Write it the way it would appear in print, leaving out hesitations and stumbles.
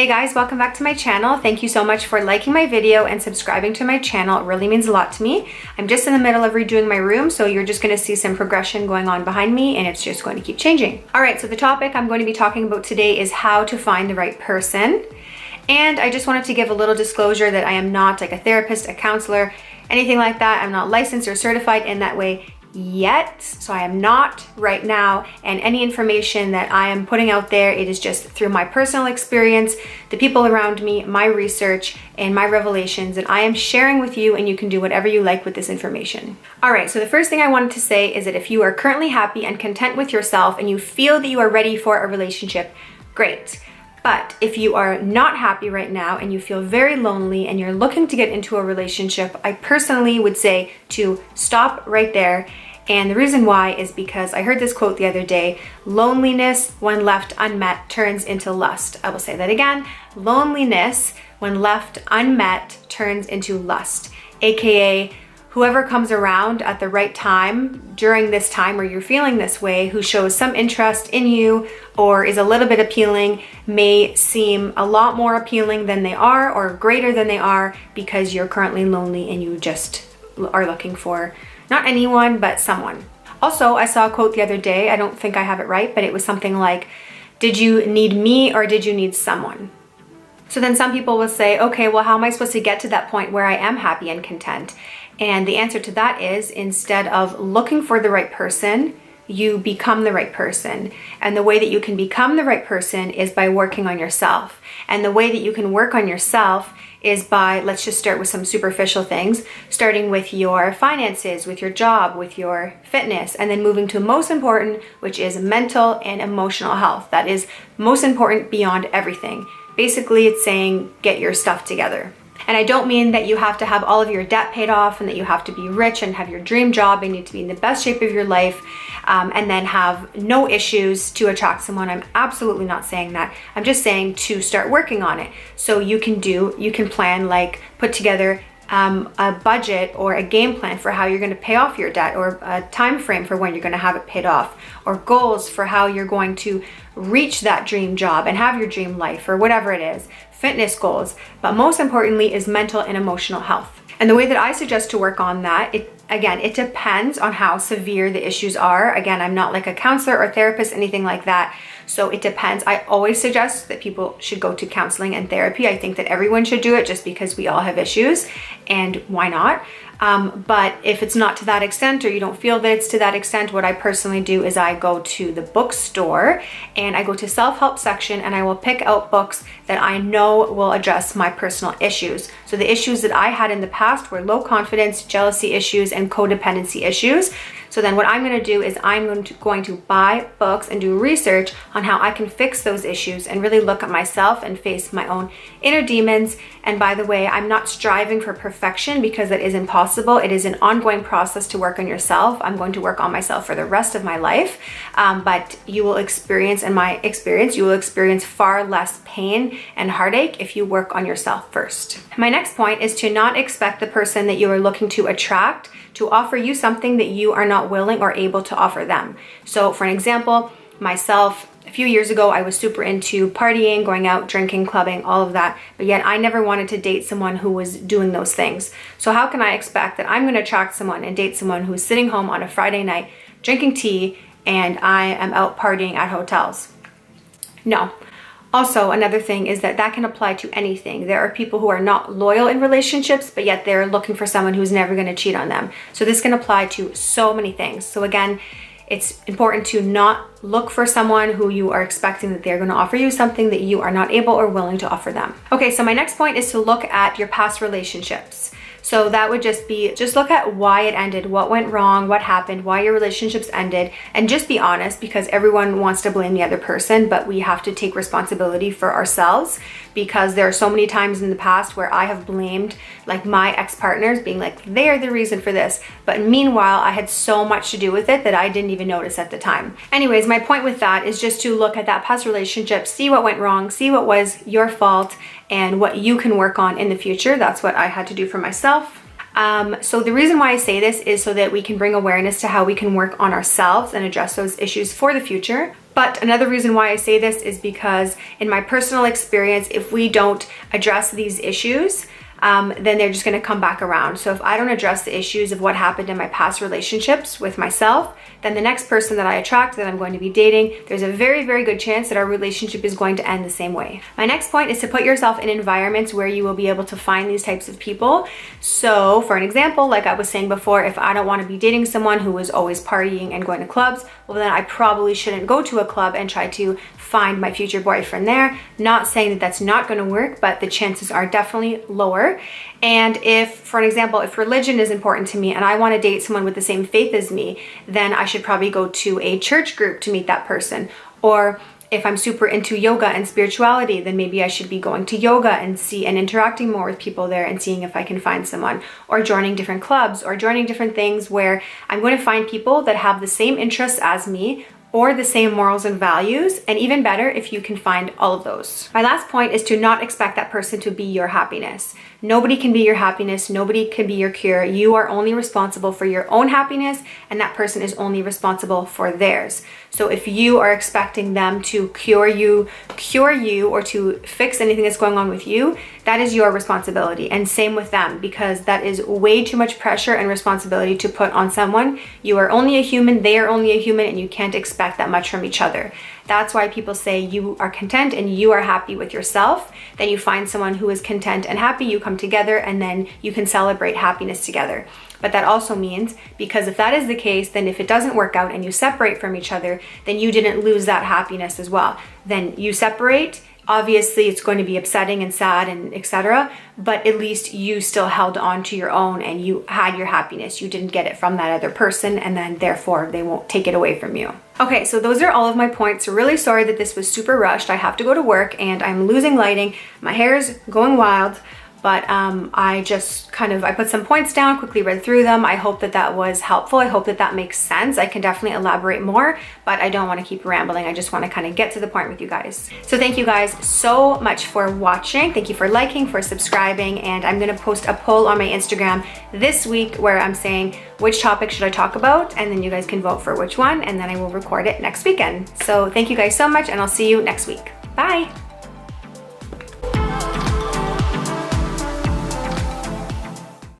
Hey guys, welcome back to my channel. Thank you so much for liking my video and subscribing to my channel. It really means a lot to me. I'm just in the middle of redoing my room, so you're just gonna see some progression going on behind me and it's just going to keep changing. All right, so the topic I'm going to be talking about today is how to find the right person. And I just wanted to give a little disclosure that I am not like a therapist, a counselor, anything like that. I'm not licensed or certified in that way yet, so I am not right now, and any information that I am putting out there, it is just through my personal experience, the people around me, my research, and my revelations that I am sharing with you, and you can do whatever you like with this information. All right, so the first thing I wanted to say is that if you are currently happy and content with yourself and you feel that you are ready for a relationship, great. But if you are not happy right now and you feel very lonely and you're looking to get into a relationship, I personally would say to stop right there. And the reason why is because I heard this quote the other day: loneliness when left unmet turns into lust. I will say that again. Loneliness when left unmet turns into lust, aka whoever comes around at the right time during this time where you're feeling this way, who shows some interest in you or is a little bit appealing, may seem a lot more appealing than they are or greater than they are because you're currently lonely and you just are looking for not anyone, but someone. Also, I saw a quote the other day. I don't think I have it right, but it was something like, did you need me or did you need someone? So then some people will say, okay, well, how am I supposed to get to that point where I am happy and content? And the answer to that is, instead of looking for the right person, you become the right person. And the way that you can become the right person is by working on yourself. And the way that you can work on yourself is by, let's just start with some superficial things, starting with your finances, with your job, with your fitness, and then moving to most important, which is mental and emotional health. That is most important beyond everything. Basically, it's saying get your stuff together. And I don't mean that you have to have all of your debt paid off and that you have to be rich and have your dream job and need to be in the best shape of your life and then have no issues to attract someone. I'm absolutely not saying that. I'm just saying to start working on it. So you can plan, like put together a budget or a game plan for how you're going to pay off your debt, or a time frame for when you're going to have it paid off, or goals for how you're going to reach that dream job and have your dream life, or whatever it is, fitness goals. But most importantly is mental and emotional health. And the way that I suggest to work on that, it depends on how severe the issues are. Again, I'm not like a counselor or therapist, anything like that. So it depends. I always suggest that people should go to counseling and therapy. I think that everyone should do it just because we all have issues, and why not? But if it's not to that extent, or you don't feel that it's to that extent, what I personally do is I go to the bookstore and I go to self-help section and I will pick out books that I know will address my personal issues. So the issues that I had in the past were low confidence, jealousy issues, and codependency issues. So then what I'm going to do is I'm going to buy books and do research on how I can fix those issues and really look at myself and face my own inner demons. And by the way, I'm not striving for perfection because that is impossible. It is an ongoing process to work on yourself. I'm going to work on myself for the rest of my life. But you will experience, in my experience, you will experience far less pain and heartache if you work on yourself first. My next point is to not expect the person that you are looking to attract to offer you something that you are not willing or able to offer them. So for an example, myself, a few years ago, I was super into partying, going out, drinking, clubbing, all of that, but yet I never wanted to date someone who was doing those things. So how can I expect that I'm going to attract someone and date someone who's sitting home on a Friday night, drinking tea, and I am out partying at hotels? No. Also, another thing is that can apply to anything. There are people who are not loyal in relationships, but yet they're looking for someone who's never going to cheat on them. So this can apply to so many things. So again, it's important to not look for someone who you are expecting that they're going to offer you something that you are not able or willing to offer them. Okay, so my next point is to look at your past relationships. So that would just look at why it ended, what went wrong, what happened, why your relationships ended, and just be honest, because everyone wants to blame the other person, but we have to take responsibility for ourselves, because there are so many times in the past where I have blamed like my ex-partners, being like, they're the reason for this. But meanwhile, I had so much to do with it that I didn't even notice at the time. Anyways, my point with that is just to look at that past relationship, see what went wrong, see what was your fault, and what you can work on in the future. That's what I had to do for myself. So the reason why I say this is so that we can bring awareness to how we can work on ourselves and address those issues for the future. But another reason why I say this is because in my personal experience, if we don't address these issues, then they're just going to come back around. So if I don't address the issues of what happened in my past relationships with myself, then the next person that I attract, that I'm going to be dating, there's a very, very good chance that our relationship is going to end the same way. My next point is to put yourself in environments where you will be able to find these types of people. So for an example, like I was saying before, if I don't want to be dating someone who is always partying and going to clubs, well then I probably shouldn't go to a club and try to find my future boyfriend there. Not saying that that's not going to work, but the chances are definitely lower. And if, for an example, if religion is important to me and I want to date someone with the same faith as me, then I should probably go to a church group to meet that person. Or if I'm super into yoga and spirituality, then maybe I should be going to yoga and interacting more with people there and seeing if I can find someone, or joining different clubs, or joining different things where I'm going to find people that have the same interests as me, or the same morals and values, and even better if you can find all of those. My last point is to not expect that person to be your happiness. Nobody can be your happiness. Nobody can be your cure. You are only responsible for your own happiness, and that person is only responsible for theirs. So if you are expecting them to cure you, or to fix anything that's going on with you, that is your responsibility. And same with them, because that is way too much pressure and responsibility to put on someone. You are only a human, they are only a human, and you can't expect that much from each other. That's why people say you are content and you are happy with yourself. Then you find someone who is content and happy, you come together, and then you can celebrate happiness together. But that also means, because if that is the case, then if it doesn't work out and you separate from each other, then you didn't lose that happiness as well. Then you separate. Obviously, it's going to be upsetting and sad and etc. But at least you still held on to your own and you had your happiness. You didn't get it from that other person, and then therefore they won't take it away from you. Okay, so those are all of my points. Really sorry that this was super rushed. I have to go to work and I'm losing lighting. My hair is going wild. But I put some points down, quickly read through them. I hope that that was helpful. I hope that that makes sense. I can definitely elaborate more, but I don't want to keep rambling. I just want to kind of get to the point with you guys. So thank you guys so much for watching. Thank you for liking, for subscribing, and I'm going to post a poll on my Instagram this week where I'm saying which topic should I talk about, and then you guys can vote for which one, and then I will record it next weekend. So thank you guys so much, and I'll see you next week. Bye.